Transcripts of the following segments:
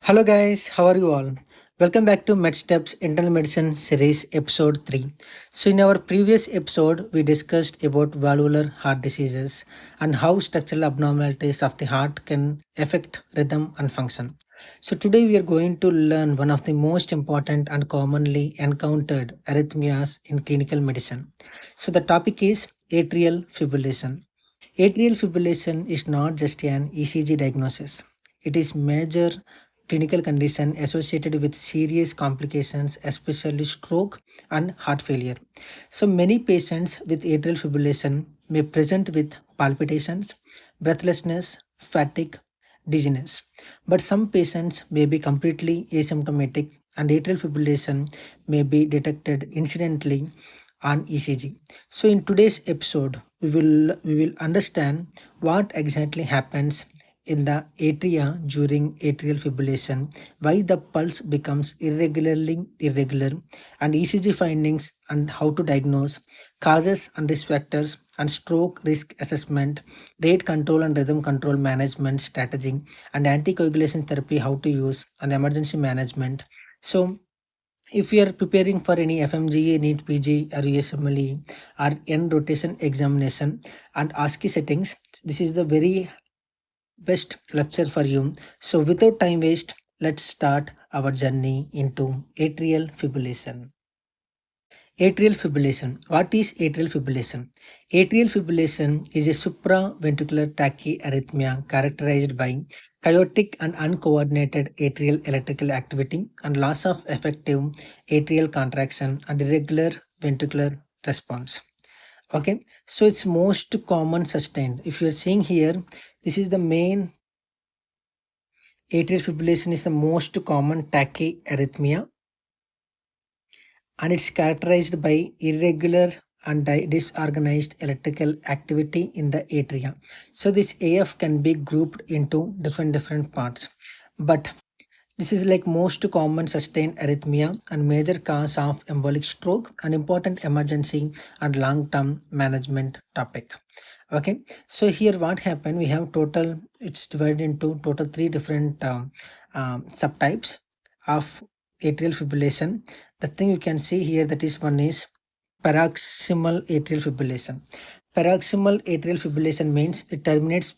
Hello guys, how are you all? Welcome back to MedSteps Internal Medicine Series Episode 3. So in our previous episode, we discussed about valvular heart diseases and how structural abnormalities of the heart can affect rhythm and function. So today we are going to learn one of the most important and commonly encountered arrhythmias in clinical medicine. So the topic is atrial fibrillation. Atrial fibrillation is not just an ECG diagnosis. It is major clinical condition associated with serious complications, especially stroke and heart failure. So many patients with atrial fibrillation may present with palpitations, breathlessness, fatigue, dizziness. But some patients may be completely asymptomatic and atrial fibrillation may be detected incidentally on ECG. So in today's episode, we will understand what exactly happens in the atria during atrial fibrillation, why the pulse becomes irregularly irregular, and ECG findings and how to diagnose, causes and risk factors, and stroke risk assessment, rate control and rhythm control management strategy, and anticoagulation therapy, how to use, and emergency management. So if you are preparing for any FMGE, NEET PG, or USMLE, or end rotation examination and ASCII settings, this is the very best lecture for you. So without time waste, let's start our journey into atrial fibrillation. Atrial fibrillation. What is atrial fibrillation? Atrial fibrillation is a supraventricular tachyarrhythmia characterized by chaotic and uncoordinated atrial electrical activity and loss of effective atrial contraction and irregular ventricular response. Okay, so it's most common sustained. If you're seeing here, this is the main atrial fibrillation is the most common tachyarrhythmia and it's characterized by irregular and disorganized electrical activity in the atria. So this AF can be grouped into different parts, but this is like most common sustained arrhythmia and major cause of embolic stroke, an important emergency and long-term management topic. Okay, so here what happened? We have total. It's divided into total three different subtypes of atrial fibrillation. The thing you can see here, that is one is paroxysmal atrial fibrillation. Paroxysmal atrial fibrillation means it terminates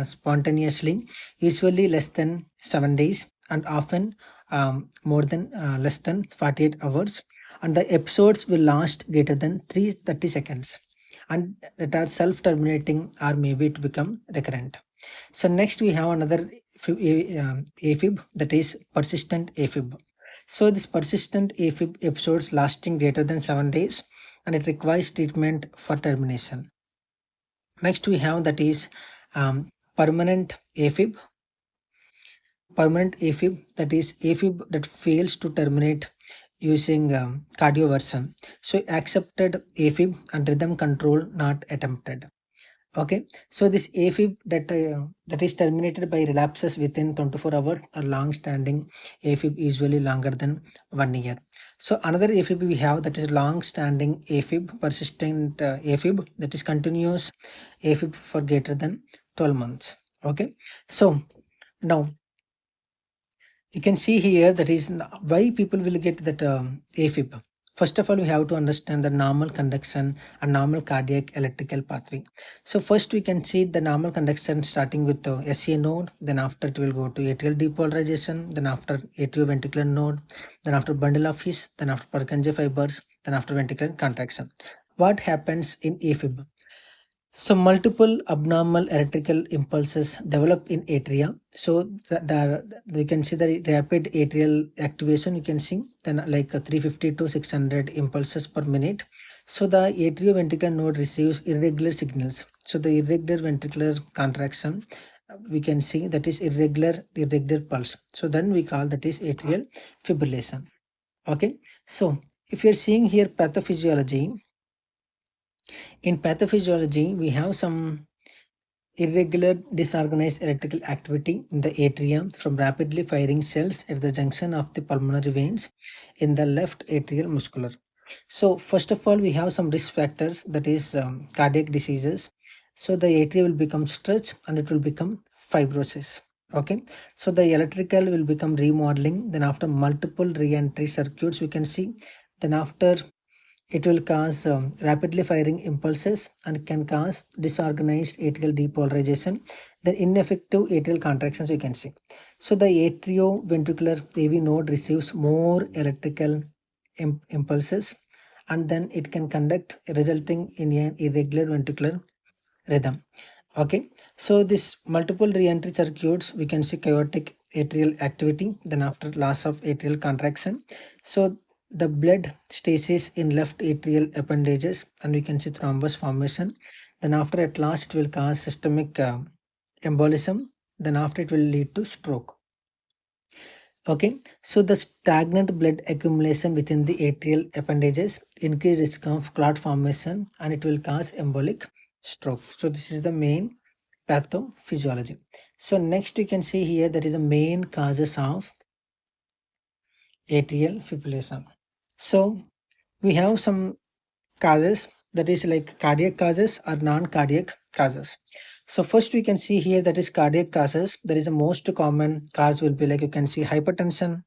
spontaneously, usually less than 7 days and often more than less than 48 hours. And the episodes will last greater than 330 seconds and that are self-terminating or maybe to become recurrent. So next we have another AFib, that is persistent AFib. So this persistent AFib episodes lasting greater than 7 days and it requires treatment for termination. Next we have that is permanent AFib. Permanent AFib, that is AFib that fails to terminate using cardioversion. So accepted AFib and rhythm control not attempted. Okay, so this AFib that is terminated by relapses within 24 hours or long-standing AFib usually longer than 1 year. So another AFib we have, that is long-standing AFib, persistent AFib, that is continuous AFib for greater than 12 months. Okay, so now you can see here that is why people will get that AFib. First of all, we have to understand the normal conduction and normal cardiac electrical pathway. So first we can see the normal conduction starting with the SCA node, then after it will go to atrial depolarization, then after atrioventricular node, then after bundle of His, then after Purkinje fibers, then after ventricular contraction. What happens in AFib? So multiple abnormal electrical impulses develop in atria. So you can see the rapid atrial activation. You can see then like 350 to 600 impulses per minute. So the atrioventricular node receives irregular signals. So the irregular ventricular contraction, we can see that is irregular pulse. So then we call that is atrial fibrillation. Okay. So if you're seeing here pathophysiology, in pathophysiology, we have some irregular disorganized electrical activity in the atrium from rapidly firing cells at the junction of the pulmonary veins in the left atrial muscular. So first of all, we have some risk factors, that is cardiac diseases. So the atria will become stretched and it will become fibrosis. Okay, so the electrical will become remodeling. Then after multiple re-entry circuits, we can see. Then after it will cause rapidly firing impulses and can cause disorganized atrial depolarization. Then ineffective atrial contractions you can see. So the atrioventricular AV node receives more electrical impulses and then it can conduct resulting in an irregular ventricular rhythm. Okay, so this multiple re-entry circuits, we can see chaotic atrial activity, then after loss of atrial contraction. So the blood stasis in left atrial appendages and we can see thrombus formation. Then after at last it will cause systemic embolism. Then after it will lead to stroke. Okay, so the stagnant blood accumulation within the atrial appendages increase risk of clot formation and it will cause embolic stroke. So this is the main pathophysiology. So next you can see here that is the main causes of atrial fibrillation. So we have some causes that is like cardiac causes or non-cardiac causes. So first we can see here that is cardiac causes. That is the most common cause will be like you can see hypertension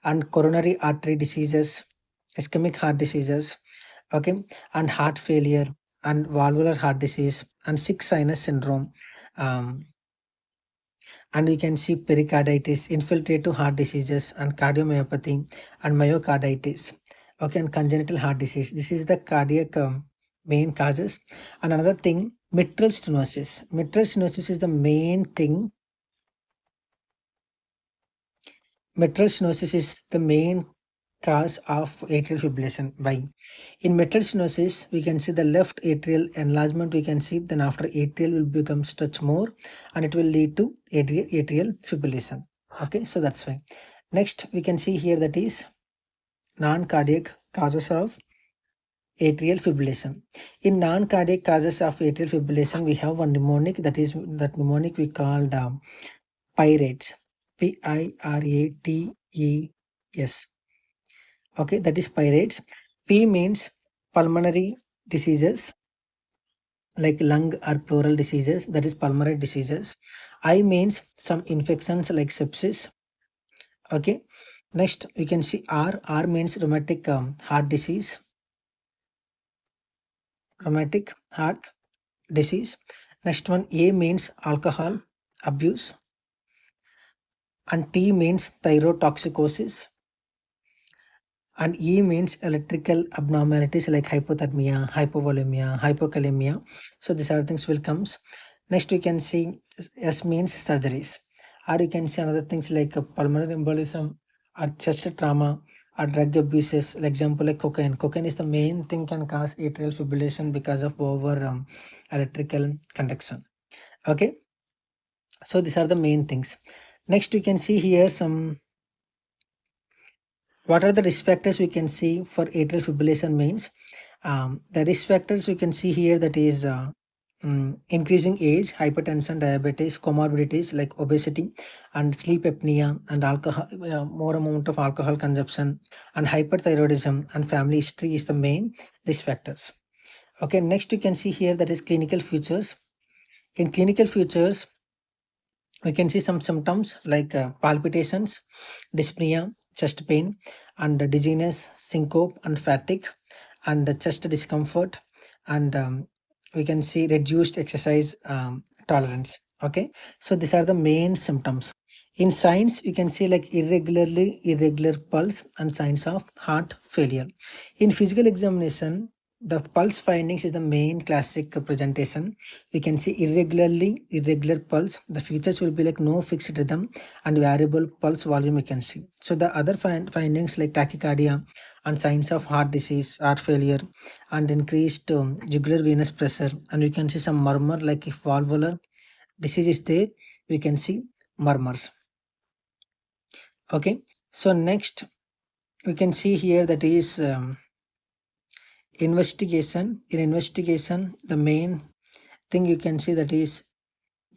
and coronary artery diseases, ischemic heart diseases, okay, and heart failure and valvular heart disease and sick sinus syndrome. Um, and we can see pericarditis, infiltrative heart diseases, and cardiomyopathy and myocarditis. Okay, and congenital heart disease. This is the cardiac main causes. And another thing, mitral stenosis. Mitral stenosis is the main thing. Mitral stenosis is the main cause of atrial fibrillation. Why? In mitral stenosis, we can see the left atrial enlargement. We can see then after atrial will become stretch more, and it will lead to atrial fibrillation. Okay, so that's why. Next, we can see here that is non-cardiac causes of atrial fibrillation. In non-cardiac causes of atrial fibrillation, we have one mnemonic that is that mnemonic we called pyrates. P-I-R-A-T-E-S. Okay, that is pyrates. P means pulmonary diseases like lung or pleural diseases, that is pulmonary diseases. I means some infections like sepsis. Okay, next we can see R. R means rheumatic heart disease. Rheumatic heart disease. Next one, A means alcohol abuse, and T means thyrotoxicosis, and E means electrical abnormalities like hypothermia, hypovolemia, hypokalemia. So these are things will comes. Next we can see S means surgeries, or you can see another things like pulmonary embolism or chest trauma or drug abuses. Like example like cocaine. Cocaine is the main thing can cause atrial fibrillation because of over electrical conduction. Okay, so these are the main things. Next we can see here some what are the risk factors we can see for atrial fibrillation means. The risk factors we can see here that is increasing age, hypertension, diabetes, comorbidities like obesity and sleep apnea and alcohol, more amount of alcohol consumption and hyperthyroidism and family history is the main risk factors. Okay, next you can see here that is clinical features. In clinical features, we can see some symptoms like palpitations, dyspnea, chest pain, and dizziness, syncope, and fatigue, and chest discomfort, and we can see reduced exercise tolerance. Okay, so these are the main symptoms. In signs, we can see like irregular pulse and signs of heart failure. In physical examination, the pulse findings is the main classic presentation. We can see irregular pulse. The features will be like no fixed rhythm and variable pulse volume we can see. So the other findings like tachycardia and signs of heart disease, heart failure, and increased jugular venous pressure, and we can see some murmur like if valvular disease is there, we can see murmurs. Okay, so next we can see here that is investigation. In investigation, the main thing you can see that is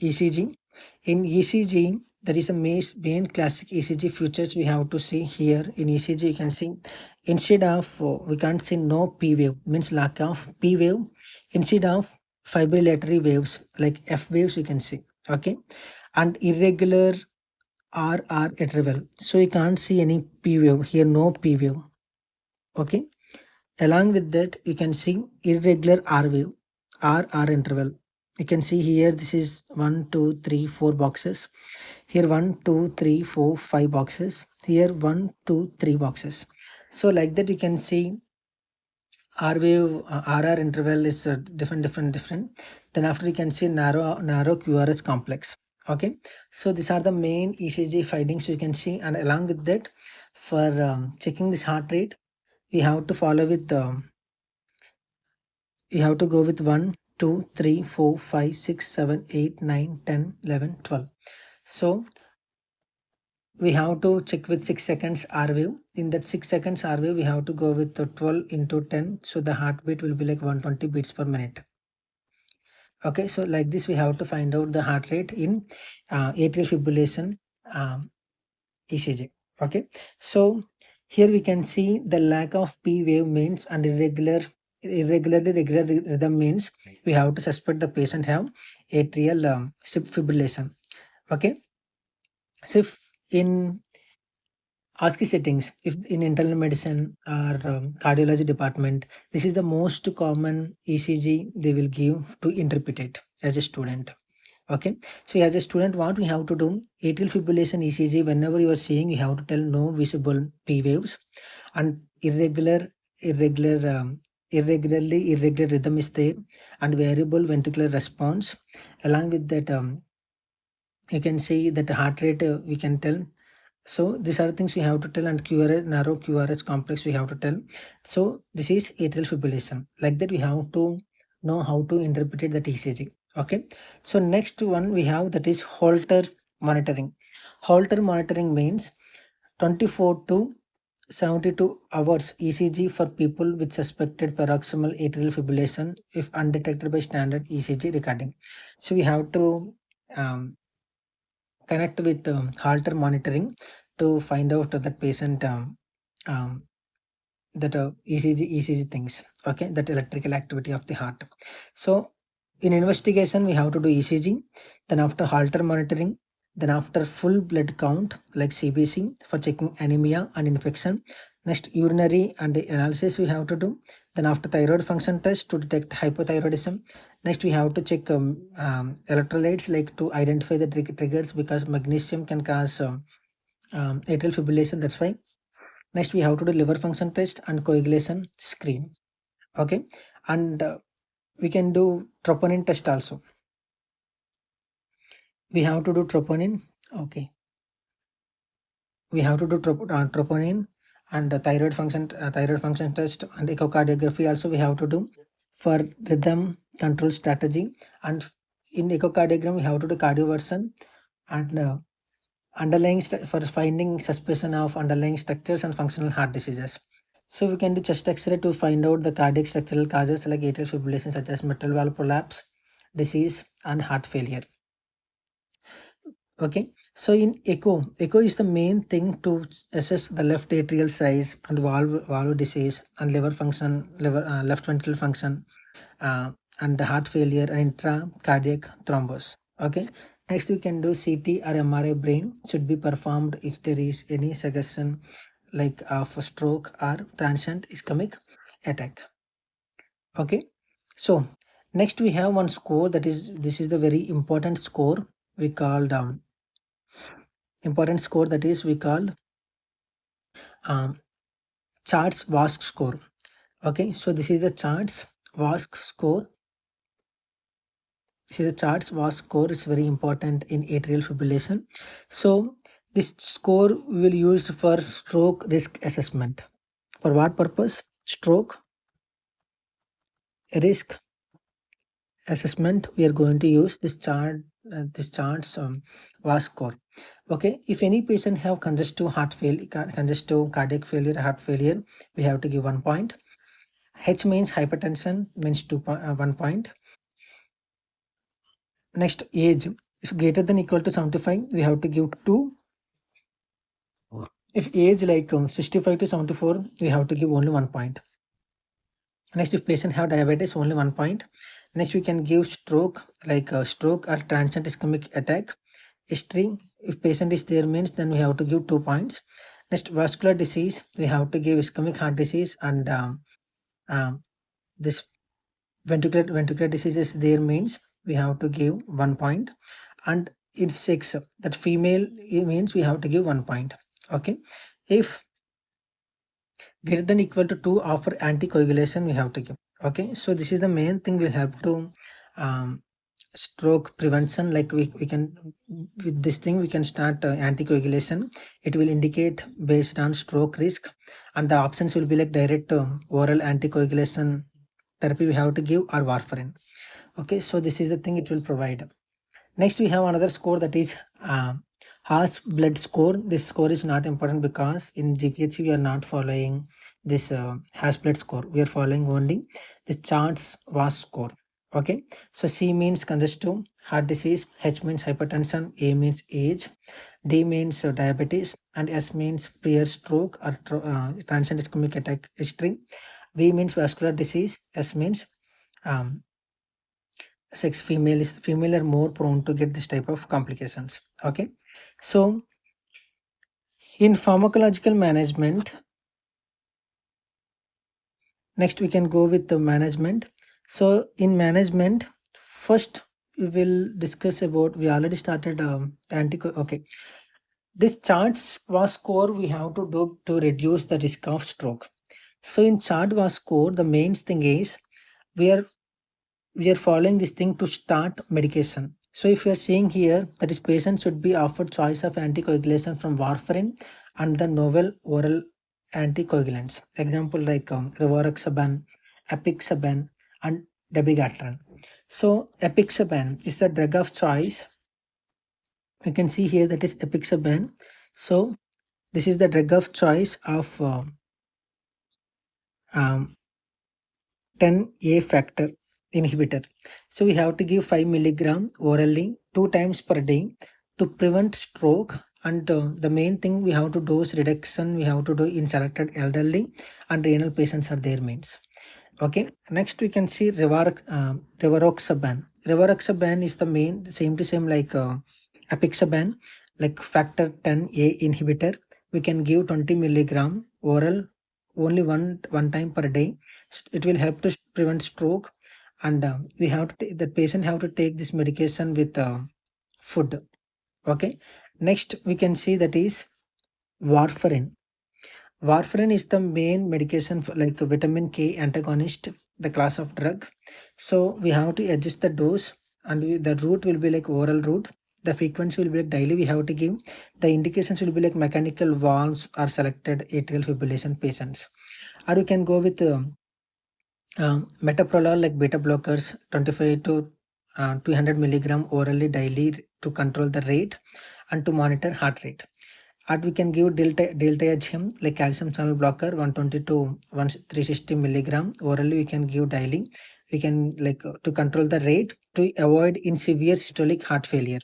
ECG. In ECG, there is a main classic ECG features we have to see here. In ECG, you can see instead of we can't see no P wave, means lack of P wave. Instead of fibrillatory waves like F waves, you can see. Okay, and irregular RR interval. So you can't see any P wave here, no P wave. Okay, along with that, you can see irregular R wave, RR interval. You can see here, this is 1, 2, 3, 4 boxes. Here 1, 2, 3, 4, 5 boxes. Here 1, 2, 3 boxes. So like that, you can see R wave, RR interval is different. Then after you can see narrow QRS complex. Okay, so these are the main ECG findings you can see, and along with that, for checking this heart rate, we have to follow with you have to go with 1, 2, 3, 4, 5, 6, 7, 8, 9, 10, 11, 12. So we have to check with 6 seconds R wave. In that 6 seconds R wave, we have to go with the 12 into 10. So the heartbeat will be like 120 beats per minute. Okay, so like this, we have to find out the heart rate in atrial fibrillation ECG. Okay, so here we can see the lack of P wave means and irregularly regular rhythm means we have to suspect the patient have atrial fibrillation. Okay, so if in ASCII settings, if in internal medicine or cardiology department, this is the most common ECG they will give to interpret it as a student. Okay, so as a student, what we have to do, atrial fibrillation ECG, whenever you are seeing, you have to tell no visible P waves and irregular, irregular rhythm is there and variable ventricular response. Along with that, you can see that heart rate we can tell. So these are things we have to tell, and QRS, narrow QRS complex we have to tell. So this is atrial fibrillation. Like that, we have to know how to interpret that ECG. Okay. So next one we have, that is Holter monitoring. Holter monitoring means 24 to 72 hours ECG for people with suspected paroxysmal atrial fibrillation if undetected by standard ECG recording. So we have to connect with Holter monitoring to find out that patient um, that ECG things. Okay, that electrical activity of the heart. So in investigation, we have to do ECG, then after Holter monitoring, then after full blood count like CBC for checking anemia and infection. Next, urinary and analysis we have to do. Then after thyroid function test to detect hypothyroidism. Next, we have to check electrolytes like to identify the triggers, because magnesium can cause atrial fibrillation. That's why. Next, we have to do liver function test and coagulation screen. Okay, and we can do troponin test also. We have to do troponin. Okay, we have to do troponin and thyroid function test and echocardiography also we have to do for rhythm control strategy. And in echocardiogram, we have to do cardioversion and for finding suspicion of underlying structures and functional heart diseases. So we can do chest X-ray to find out the cardiac structural causes like atrial fibrillation such as mitral valve prolapse, disease, and heart failure. Okay, so in echo is the main thing to assess the left atrial size and valve disease and liver function, left ventricle function, and the heart failure and intracardiac thrombus. Okay, next we can do CT or MRI brain should be performed if there is any suggestion like of a stroke or transient ischemic attack. Okay, so next we have one score, that is, this is the very important score we called that is we call um, CHA₂DS₂-VASc score. Okay, so this is the CHA₂DS₂-VASc score. See, the CHA₂DS₂-VASc score is very important in atrial fibrillation. So this score we will use for stroke risk assessment. For what purpose? Stroke risk assessment. We are going to use this CHA₂DS₂-VASc score. Okay, if any patient have congestive cardiac failure, heart failure, we have to give 1 point. H means hypertension, means 1 point. Next, age, if greater than equal to 75, we have to give 2. If age like 65 to 74, we have to give only 1 point. Next, if patient have diabetes, only 1 point. Next, we can give stroke, like a stroke or transient ischemic attack. History, if patient is there means then we have to give 2 points. Next, vascular disease, we have to give ischemic heart disease and this ventricular disease is there means we have to give 1 point. And it's sex, that female means we have to give 1 point. Okay, if greater than equal to 2 after anticoagulation we have to give. Okay, so this is the main thing we have to stroke prevention. Like we can, with this thing we can start anticoagulation. It will indicate based on stroke risk, and the options will be like direct oral anticoagulation therapy we have to give or warfarin. Okay, so this is the thing it will provide. Next, we have another score, that is HAS-BLED Score. This score is not important because in GPHC we are not following this HAS-BLED Score. We are following only the CHA₂DS₂-VASc Score. Okay, so C means congestive heart disease, H means hypertension, A means age, D means diabetes, and S means prior stroke or transient ischemic attack history. V means vascular disease, S means um, sex. Female are more prone to get this type of complications. Okay, so in pharmacological management, next we can go with the management. So in management, first we will discuss about, we already started okay, this CHA₂DS₂-VASc score we have to do to reduce the risk of stroke. So in CHA₂DS₂-VASc score, the main thing is we are following this thing to start medication. So if you are seeing here, that is patient should be offered choice of anticoagulation from warfarin and the novel oral anticoagulants. Example like rivaroxaban, apixaban, and dabigatran. So apixaban is the drug of choice. You can see here that is apixaban. So this is the drug of choice of um, 10A factor inhibitor. So we have to give 5 milligram orally 2 times per day to prevent stroke. And the main thing we have to dose reduction we have to do in selected elderly and renal patients are there means. Okay, next we can see rivaroxaban. Rivaroxaban is the main same to same like apixaban, like factor 10A inhibitor. We can give 20 milligram oral only one time per day. It will help to prevent stroke, and we have to the patient have to take this medication with food. Okay, next we can see that is warfarin. Warfarin is the main medication for like a vitamin K antagonist, the class of drug. So we have to adjust the dose, and the route will be like oral route. The frequency will be like daily we have to give. The indications will be like mechanical valves or selected atrial fibrillation patients. Or we can go with metoprolol like beta blockers 25 to 200 milligram orally daily to control the rate and to monitor heart rate. Or we can give diltiazem like calcium channel blocker 120 to 360 milligram orally we can give daily. We can like to control the rate to avoid in severe systolic heart failure.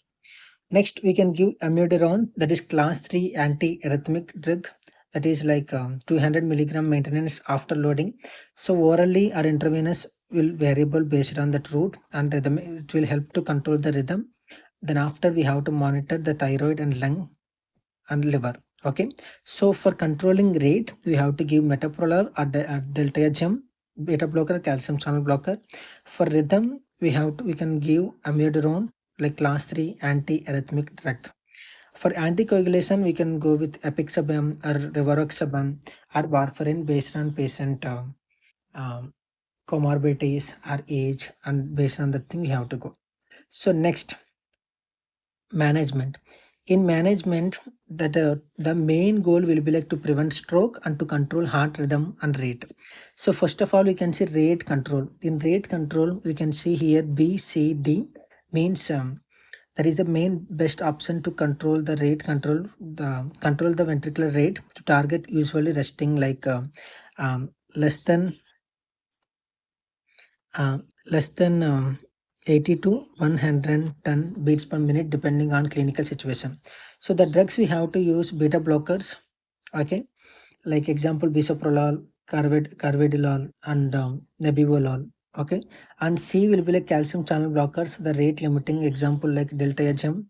Next, we can give amiodarone, that is class 3 anti-arrhythmic drug, that is like 200 milligram maintenance after loading. So orally or intravenous will variable based on that route and rhythm. It will help to control the rhythm. Then after we have to monitor the thyroid and lung and liver. Okay, so for controlling rate, we have to give metoprolol or diltiazem, beta blocker, calcium channel blocker. For rhythm, we can give amiodarone like class 3 anti-arrhythmic drug. For anticoagulation, we can go with apixaban or rivaroxaban or warfarin based on patient um, comorbidities or age, and based on the thing we have to go. So next, management. In management, that the main goal will be like to prevent stroke and to control heart rhythm and rate. So first of all, we can see rate control. In rate control, we can see here B, C, D means that is the main best option to control the rate control the ventricular rate to target usually resting like less than uh, less than 80 to 110 beats per minute depending on clinical situation. So the drugs we have to use beta blockers. Okay, like example bisoprolol, carvedilol, and nebivolol. Okay, and C will be like calcium channel blockers, the rate limiting example like delta-HM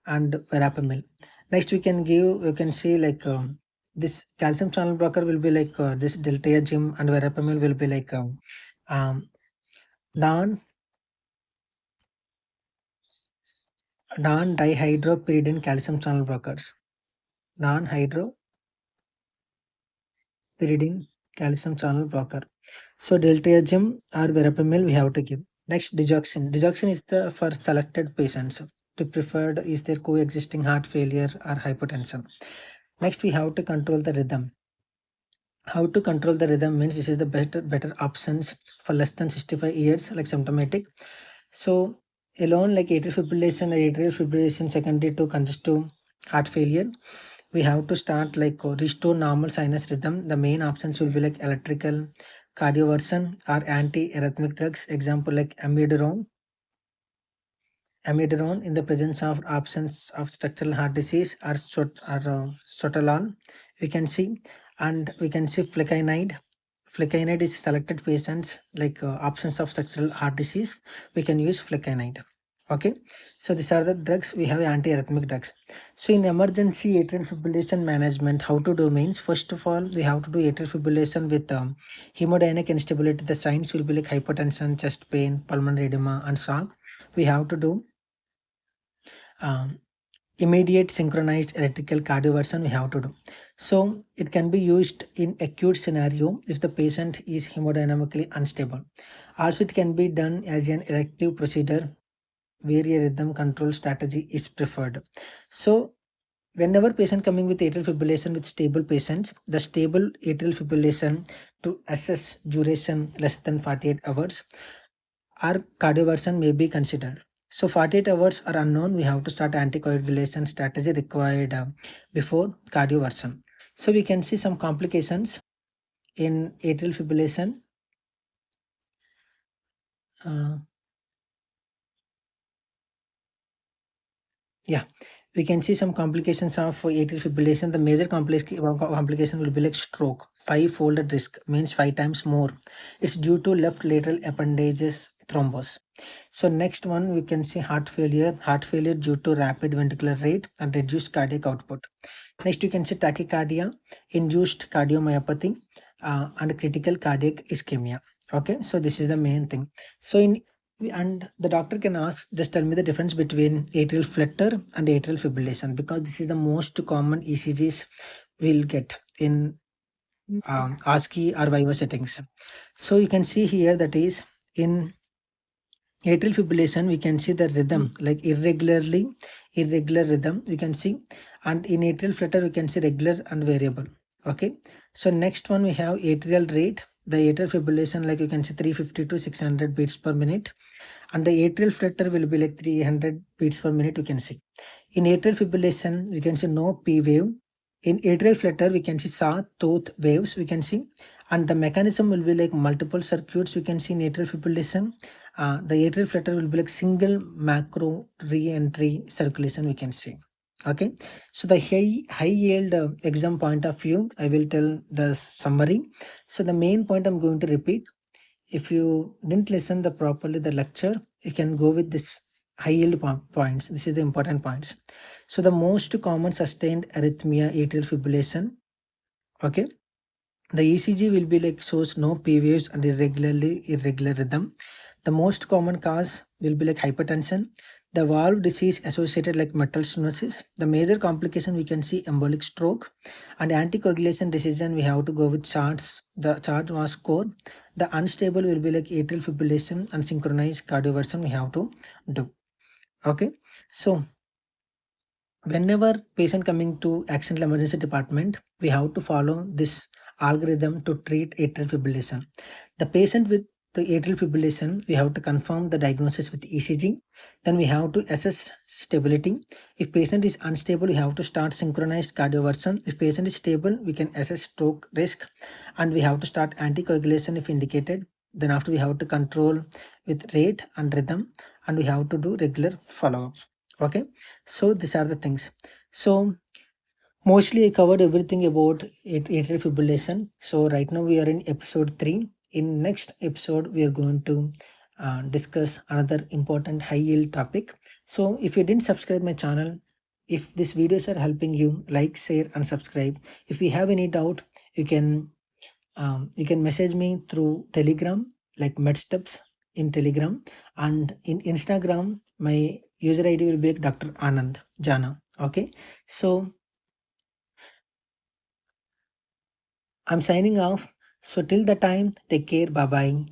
and verapamil. Next, we can see like this calcium channel blocker will be like this delta-HM and verapamil will be like um, non non-dihydropyridine calcium channel blockers. Non-hydropyridine calcium channel blocker. So delta-HM or verapamil we have to give. Next, digoxin. Digoxin is the for selected patients. To preferred is their coexisting heart failure or hypertension. Next, we have to control the rhythm. How to control the rhythm means this is the better options for less than 65 years like symptomatic. So alone like atrial fibrillation or atrial fibrillation secondary to congestive heart failure, we have to start like restore normal sinus rhythm. The main options will be like electrical cardioversion or anti-arrhythmic drugs. Example like amiodarone in the presence of absence of structural heart disease or sotalol. We can see, and we can see flecainide. Flecainide is selected patients like absence of structural heart disease. We can use flecainide. Okay, so these are the drugs. We have anti-arrhythmic drugs. So in emergency atrial fibrillation management, how to do means first of all we have to do atrial fibrillation with hemodynamic instability. The signs will be like hypertension, chest pain, pulmonary edema, and shock. We have to do um, immediate synchronized electrical cardioversion we have to do. So it can be used in acute scenario if the patient is hemodynamically unstable. Also it can be done as an elective procedure where a rhythm control strategy is preferred. So whenever patient coming with atrial fibrillation with stable patients, the stable atrial fibrillation to assess duration less than 48 hours, our cardioversion may be considered. So 48 hours are unknown. We have to start anticoagulation strategy required before cardioversion. So we can see some complications in atrial fibrillation. Uh, yeah, we can see some complications of atrial fibrillation. The major complication will be like stroke. Five-folded risk means 5 times more. It's due to left lateral appendages thrombus. So next one we can see heart failure. Heart failure due to rapid ventricular rate and reduced cardiac output. Next you can see tachycardia, induced cardiomyopathy, and critical cardiac ischemia. Okay, so this is the main thing. So in and the doctor can ask, just tell me the difference between atrial flutter and atrial fibrillation, because this is the most common ECGs we'll get in ASCII or Viva settings. So you can see here that is in atrial fibrillation we can see the rhythm like irregular rhythm we can see, and in atrial flutter we can see regular and variable. Okay, so next one we have atrial rate. The atrial fibrillation like you can see 350 to 600 beats per minute, and the atrial flutter will be like 300 beats per minute you can see. In atrial fibrillation we can see no P wave. In atrial flutter we can see sawtooth waves we can see, and the mechanism will be like multiple circuits we can see in atrial fibrillation. The atrial flutter will be like single macro re-entry circulation we can see. Okay, so the high yield exam point of view I will tell the summary. So the main point I'm going to repeat. If you didn't listen the properly the lecture, you can go with this high yield points. This is the important points. So the most common sustained arrhythmia atrial fibrillation. Okay, the ECG will be like shows no P waves and irregular rhythm. The most common cause will be like hypertension. The valve disease associated like metal stenosis. The major complication we can see embolic stroke, and anticoagulation decision we have to go with charts. The CHA₂DS₂-VASc score. The unstable will be like atrial fibrillation and synchronized cardioversion we have to do. Okay, so whenever patient coming to accidental emergency department, we have to follow this algorithm to treat atrial fibrillation. The patient with the atrial fibrillation, we have to confirm the diagnosis with ECG. Then we have to assess stability. If patient is unstable, we have to start synchronized cardioversion. If patient is stable, we can assess stroke risk, and we have to start anticoagulation if indicated. Then after we have to control with rate and rhythm, and we have to do regular follow-up. Okay, so these are the things. So mostly I covered everything about atrial fibrillation. So right now we are in episode 3. in next episode we are going to discuss another important high yield topic. So if you didn't subscribe my channel, if these videos are helping you, like, share and subscribe. If you have any doubt, you can message me through Telegram, like MedSteps in Telegram, and in Instagram my user ID will be Dr. Anand Jana. Okay, so I'm signing off. So till the time, take care. Bye bye.